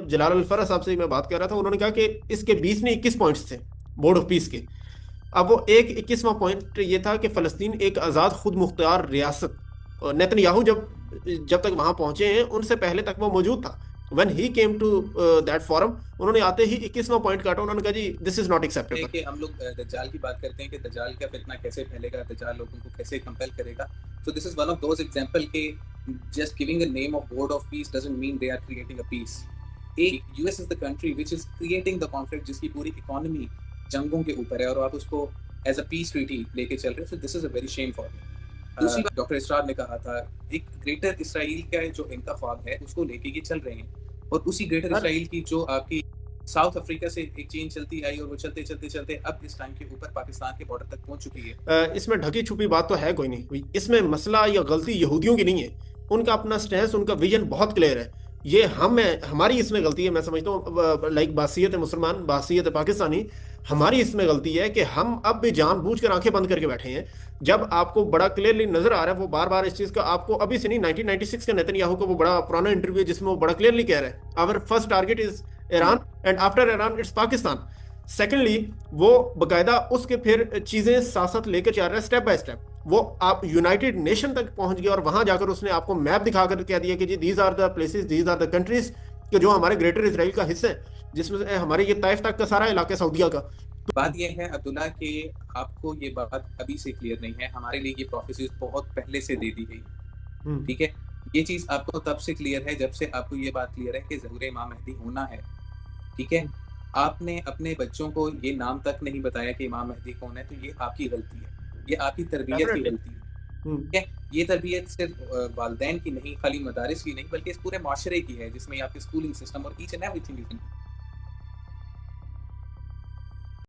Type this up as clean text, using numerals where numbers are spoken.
जलाल अल फरा साहब से मैं बात कर रहा था, उन्होंने कहा कि इसके 20 नहीं 21 पॉइंट्स थे बोर्ड ऑफ पीस के। अब वो एक 21वां पॉइंट ये था कि फ़लस्तीन एक आज़ाद खुद मुख्तार रियासत, और नेतन्याहू जब जब तक वहां पहुंचे हैं उनसे पहले तक वो मौजूद था। When he came to that forum, उन्होंने आते ही 21वां पॉइंट काटा, उन्होंने कहा जी दिस इज नॉट है एक्सेप्टेबल। कि हम लोग दज्जाल की बात करते हैं कि दज्जाल का फितना कैसे फैलेगा, दज्जाल लोगों को कैसे कंपेल करेगा। So this is one of those example के just giving the name of board of peace doesn't mean they are creating a peace. एक US is the country which is creating the conflict, जिसकी पूरी economy जंगों के ऊपर है, और आप उसको एज अ पीस ट्रीटी लेके चल रहे हो। सो this is a very Shem for me. दूसरी बात, डॉक्टर इसरार ने कहा था एक ग्रेटर इसराइल का जो इनका ख्वाब है उसको लेके ये चल रहे हैं, और उसी ग्रेटर इसराइल की जो आपकी साउथ अफ्रीका से एक चेन चलती आई और वो चलते चलते चलते अब इस टाइम के ऊपर पाकिस्तान के बॉर्डर तक पहुंच चुकी है। इसमें ढकी छुपी बात तो है कोई नहीं, इसमें मसला या गलती यहूदियों की नहीं है। उनका अपना स्टैंस, उनका विजन बहुत क्लियर है। ये हम है, हमारी इसमें गलती है, मैं समझता हूँ लाइक बासियत मुसलमान, बासियत पाकिस्तानी, हमारी इसमें गलती है कि हम अब भी जानबूझकर आंखें बंद करके बैठे हैं। जब आपको बड़ा क्लियरली नजर आ रहा है, वो बार बार इस चीज का आपको अभी से नहीं, 1996 के नेतन्याहू का वो बड़ा पुराना इंटरव्यू है जिसमें वो बड़ा क्लियरली कह रहा है our first target is Iran and after Iran it's Pakistan. Secondly वो बकायदा उसके फिर चीजें साथ साथ लेकर चल रहा है स्टेप बाय स्टेप। वो आप यूनाइटेड नेशन तक पहुंच गया और वहां जाकर उसने आपको मैप दिखाकर कह दिया कि जी these are the places, these are the countries कि जो हमारे ग्रेटर इसराइल का हिस्सा है, जिसमें से हमारे ये ताइफ तक का सारा इलाका सऊदिया का। बात यह है अब्दुल्ला कि आपको ये बात अभी से क्लियर नहीं है, हमारे लिए ये प्रोफेसीज बहुत पहले से दे दी गई। हम्म। ठीक है, ये चीज आपको तब से क्लियर है जब से आपको ये बात क्लियर है कि ज़हूर इमाम महदी होना है। ठीक है, आपने अपने बच्चों को ये नाम तक नहीं बताया कि इमाम महदी कौन है, तो ये आपकी गलती है, ये आपकी तरबियत की डेफिनेटली। गलती है। ठीक है, ये तरबियत सिर्फ वालदैन की नहीं, खाली मदारिस की नहीं, बल्कि इस पूरे माशरे की है जिसमें आपके स्कूलिंग सिस्टम और ईच एंड एवरीथिंग इज